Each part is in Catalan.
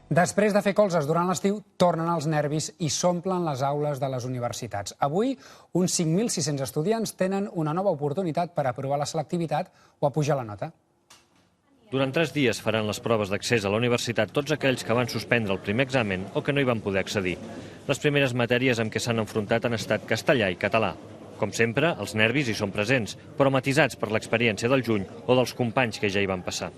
Després de fer colzes durant l'estiu, tornen els nervis i s'omplen les aules de les universitats. Avui, uns 5.600 estudiants tenen una nova oportunitat per aprovar la selectivitat o a pujar la nota. Durant 3 dies faran les proves d'accés a la universitat tots aquells que van suspendre el primer examen o que no hi van poder accedir. Les primeres matèries amb què s'han enfrontat han estat castellà i català. Com sempre, els nervis hi són presents, però matisats per l'experiència del juny o dels companys que ja hi van passar.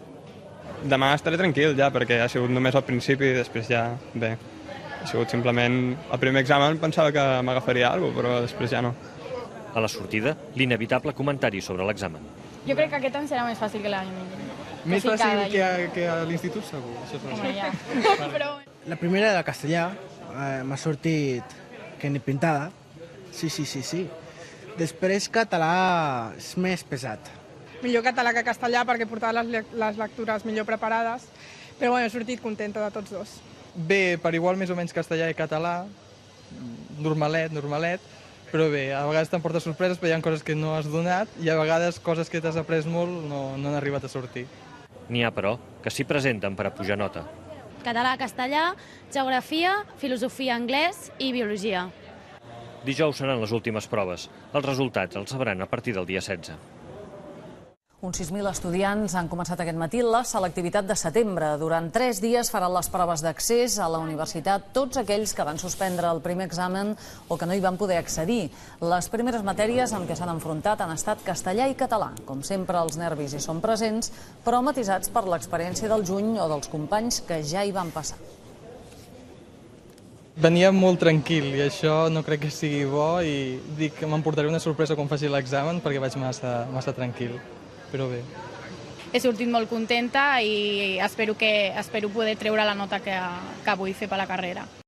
Demà estaré tranquil ja, perquè ha sigut només al principi i després ja, bé, ha sigut simplement el primer examen, pensava que m'agafaria alguna cosa, però després ja no. A la sortida, l'inevitable comentari sobre l'examen. Jo crec que aquest any serà més fàcil que l'any. Més fàcil que a l'institut, segur. Home, ja. Però... La primera de castellà m'ha sortit que ni pintada. Sí. Després català és més pesat. Millor català que castellà perquè portava les lectures millor preparades, però bueno, he sortit contenta de tots dos. Bé, per igual més o menys castellà i català, normalet, però bé, a vegades t'emportes sorpreses, però hi ha coses que no has donat i a vegades coses que t'has après molt no han arribat a sortir. N'hi ha, però, que s'hi presenten per a pujar nota. Català, castellà, geografia, filosofia, anglès i biologia. Dijous seran les últimes proves. Els resultats els sabran a partir del dia 16. Uns 6.000 estudiants han començat aquest matí la selectivitat de setembre. Durant 3 dies faran les proves d'accés a la universitat tots aquells que van suspendre el primer examen o que no hi van poder accedir. Les primeres matèries amb què s'han enfrontat han estat castellà i català. Com sempre, els nervis hi són presents, però matisats per l'experiència del juny o dels companys que ja hi van passar. Venia molt tranquil i això no crec que sigui bo i dic que m'emportaré una sorpresa quan faci l'examen perquè vaig massa tranquil. Però bé. He sortit molt contenta i espero poder treure la nota que vull fer per la carrera.